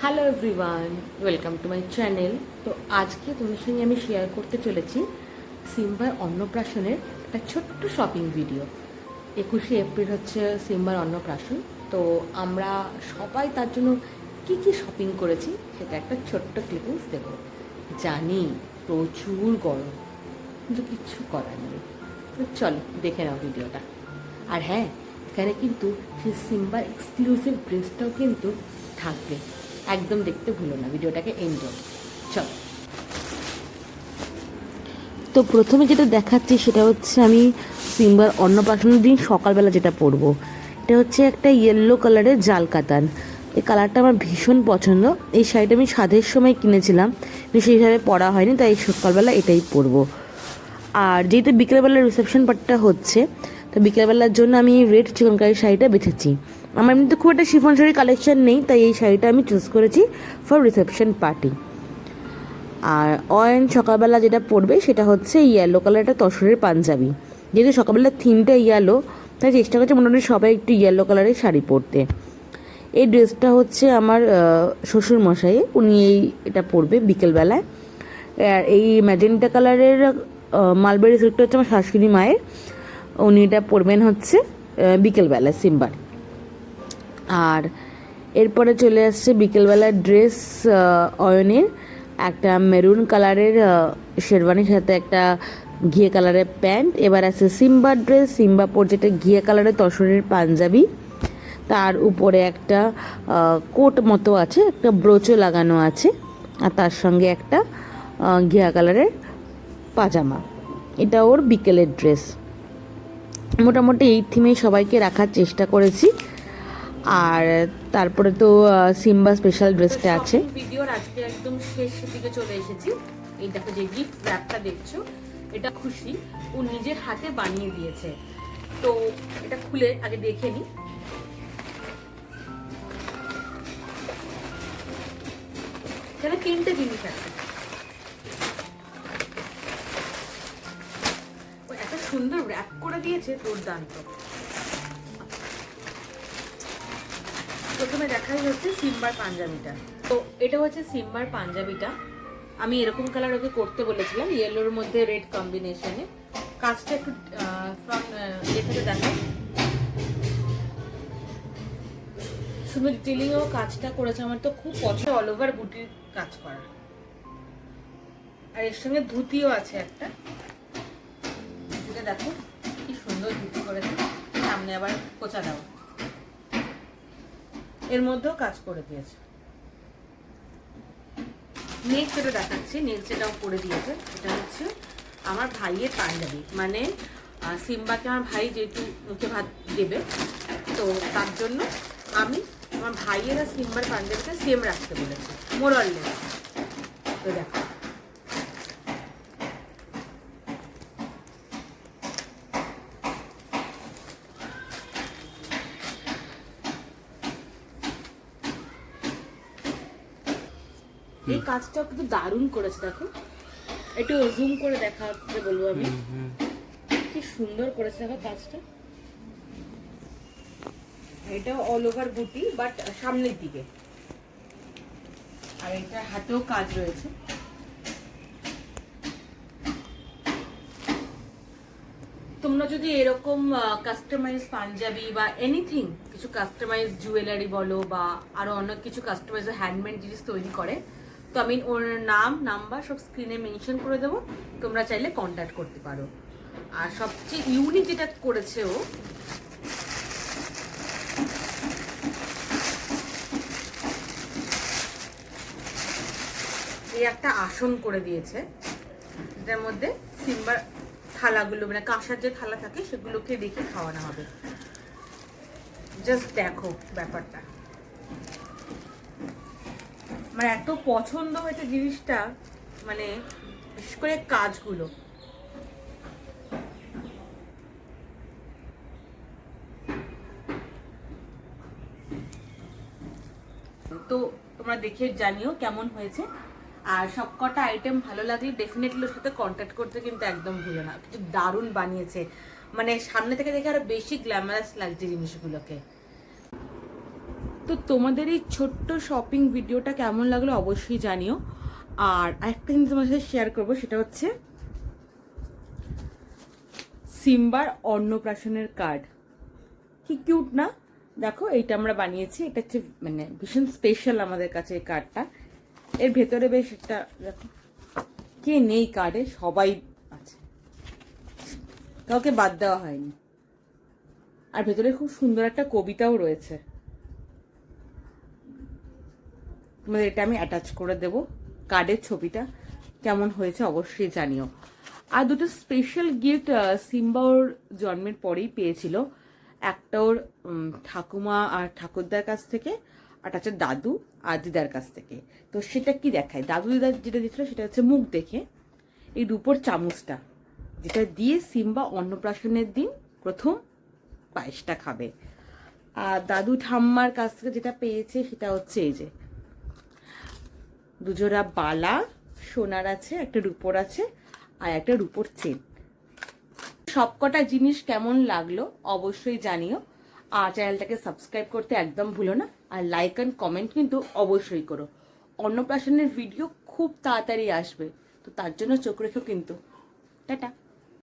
Hello everyone, welcome to my channel. তো আজকে তোমার সঙ্গে আমি শেয়ার করতে চলেছি সিম্বার অন্নপ্রাশনের একটা ছোট্ট শপিং ভিডিও। 21শে এপ্রিল হচ্ছে সিম্বার অন্নপ্রাশন। তো আমরা সবাই তার জন্য কী কী শপিং করেছি সেটা একটা ছোট্ট ক্লিপিংস দেবো। জানি প্রচুর গরম, কিন্তু কিচ্ছু করার নেই। তো চলো দেখে নাও ভিডিওটা। আর হ্যাঁ, এখানে কিন্তু সেই সিম্বার এক্সক্লুসিভ ড্রেসটাও কিন্তু থাকবে। একদম দেখতে ভুলো না, ভিডিওটাকে এনজয়। চলো। তো প্রথমে যেটা দেখাচ্ছি সেটা হচ্ছে আমি সিম্বার অন্নপ্রাশনের দিন সকালবেলা যেটা পরবো। এটা হচ্ছে একটা ইয়েলো কালারের জাল কাতান। এই কালারটা আমার ভীষণ পছন্দ। এই শাড়িটা আমি সাধের সময় কিনেছিলাম, কিন্তু সেইভাবে পরা হয়নি, তাই সকালবেলা এটাই পরবো। আর যেহেতু বিকেলবেলার রিসেপশন পার্টটা হচ্ছে, তো বিকেলবেলার জন্য আমি রেড চিকনকারি শাড়িটা বেছেছি। আমার এমনিতে খুব একটা শিফন শাড়ির কালেকশন নেই, তাই এই শাড়িটা আমি চুজ করেছি ফর রিসেপশন পার্টি। আর অয়ন সকালবেলা যেটা পরবে সেটা হচ্ছে ইয়েলো কালার একটা তসরের পাঞ্জাবি। যেহেতু সকালবেলা থিমটা ইয়েলো, তাই চেষ্টা করছি মোটামুটি সবাই একটু ইয়েলো কালারের শাড়ি পরতে। এই ড্রেসটা হচ্ছে আমার শ্বশুর মশাই, উনি এটা পরবে বিকেলবেলায়। আর এই ম্যাজেন্টা কালারের মালবেরি সিল্কটা হচ্ছে আমার শাশুড়ি মায়ের, উনি এটা পরবেন হচ্ছে বিকেলবেলা সিম্বার। আর এরপরে চলে আসছে বিকেলবেলার ড্রেস অয়নের, একটা মেরুন কালারের শেরওয়ানির সাথে একটা ঘিয়ে কালারের প্যান্ট। এবার আছে সিম্বার ড্রেস, সিম্বা পরছে একটা ঘিয়ে কালারের তসরের পাঞ্জাবি, তার উপরে একটা কোট মতো আছে, একটা ব্রোচও লাগানো আছে, আর তার সঙ্গে একটা ঘিয়া কালারের পাজামা। এটা ওর বিকেলের ড্রেস। মোটামুটি এই থিমেই সবাইকে রাখার চেষ্টা করেছি। আর তারপরে তো সিম্বা স্পেশাল ড্রেসটা আছে। ভিডিওর আজকে একদম শেষ দিকে চলে এসেছি। এই দেখো যে গিফট র্যাপটা দেখছো, এটা খুশি ও নিজের হাতে বানিয়ে দিয়েছে। তো এটা খুলে আগে দেখে নি। এখানে তিনটে জিনিস আছে। এত সুন্দর র্যাপ করে দিয়েছে, দুর্দান্ত। প্রথমে দেখাই হচ্ছে সিম্বার পাঞ্জাবিটা। তো এটা হচ্ছে সিম্বার পাঞ্জাবিটা। আমি এরকম কালার ওকে করতে বলেছিলাম, ইয়েলোর মধ্যে রেড কম্বিনেশনে। কাজটা একটু থেকে দেখাই। শুধু ডিটেলিংও কাজটা করেছে, আমার তো খুব পছন্দ। অল ওভার বুটির কাজ করা, আর এর সঙ্গে ধুতিও আছে একটা। ধুতিটা দেখো কি সুন্দর ধুতি করেছে, সামনে আবার কোচা দাও, এর মধ্যেও কাজ করে দিয়েছে। নেক্সট যেটা দেখাচ্ছি, নেক্সট যেটাও করে দিয়েছে, এটা হচ্ছে আমার ভাইয়ের পাঞ্জাবি। মানে সিম্বাকে আমার ভাই যেহেতু মুখে ভাত দেবে, তো তার জন্য আমি আমার ভাইয়ের আর সিম্বার পাঞ্জাবিটা সেম রাখতে বলেছি, মোরলেস। তো দেখো এই কাজটাও কিন্তু দারুণ করেছে। দেখো একটু জুম করে দেখাতে বলবো আমি, কি সুন্দর করেছে দেখো কাজটা। এটা অল ওভার বুটি, বাট সামনের দিকে। আর এটা হাতেও কাজ রয়েছে। তোমরা যদি এরকম কাস্টমাইজ পাঞ্জাবি বা এনিথিং কিছু কাস্টমাইজ জুয়েলারি বলো বা আরো অনেক কিছু কাস্টমাইজ হ্যান্ডমেড জিনিস তৈরি করে, তো আমি ওর নাম নাম্বার সব স্ক্রিনে মেনশন করে দেবো, তোমরা চাইলে কন্ট্যাক্ট করতে পারো। আর সবচেয়ে ইউনিক যেটা করেছে ও, এই একটা আসন করে দিয়েছে, এটার মধ্যে সিম্বার থালাগুলো, মানে কাঁসার যে থালা থাকে সেগুলোকে রেখে খাওয়ানো হবে। জাস্ট দেখো ব্যাপারটা, আমার এত পছন্দ হয়েছে জিনিসটা, মানে বিশেষ করে কাজগুলো। তো তোমরা দেখে জানিও কেমন হয়েছে। আর সবকটা আইটেম ভালো লাগলে ডেফিনেটলি ওর সাথে কন্ট্যাক্ট করতে কিন্তু একদম ভুলো না, কিছু দারুণ বানিয়েছে। মানে সামনে থেকে দেখে আরো বেশি গ্ল্যামারাস লাগছে জিনিসগুলোকে। তো তোমাদের এই ছোট্ট শপিং ভিডিওটা কেমন লাগলো অবশ্যই জানিও। আর আরেকটা জিনিস তোমার সাথে শেয়ার করবো, সেটা হচ্ছে সিম্বার অন্নপ্রাশনের কার্ড। কি কিউট না? দেখো এইটা আমরা বানিয়েছি, এটা হচ্ছে মানে ভীষণ স্পেশাল আমাদের কাছে এই কার্ডটা। এর ভেতরে বেশ একটা দেখো, কে নেই কার্ডে, সবাই আছে, কাউকে বাদ দেওয়া হয়নি। আর ভেতরে খুব সুন্দর একটা কবিতাও রয়েছে, তোমাদের এটা আমি অ্যাটাচ করে দেব কার্ডের ছবিটা। কেমন হয়েছে অবশ্যই জানিও। আর দুটো স্পেশাল গিফট সিম্বা ওর জন্মের পরেই পেয়েছিল। একটা ওর ঠাকুমা আর ঠাকুরদার কাছ থেকে, আর হচ্ছে দাদু আর দিদার কাছ থেকে। তো সেটা কি দেখায়, দাদু দিদার যেটা দিয়েছিল সেটা হচ্ছে মুখ দেখে এই রূপোর চামচটা, যেটা দিয়ে সিম্বা অন্নপ্রাশনের দিন প্রথম পায়েসটা খাবে। আর দাদু ঠাম্মার কাছ থেকে যেটা পেয়েছে সেটা হচ্ছে এই যে দুজোড়া বালা, সোনার আছে, একটা রূপোর আছে, আর একটা রূপোর চেন। সবকটা জিনিস কেমন লাগলো অবশ্যই জানিও। আর চ্যানেলটাকে সাবস্ক্রাইব করতে একদম ভুলো না, আর লাইক অ্যান্ড কমেন্ট কিন্তু অবশ্যই করো। অন্নপ্রাশনের ভিডিও খুব তাড়াতাড়ি আসবে, তো তার জন্য চোখ রেখো কিন্তু। টাটা।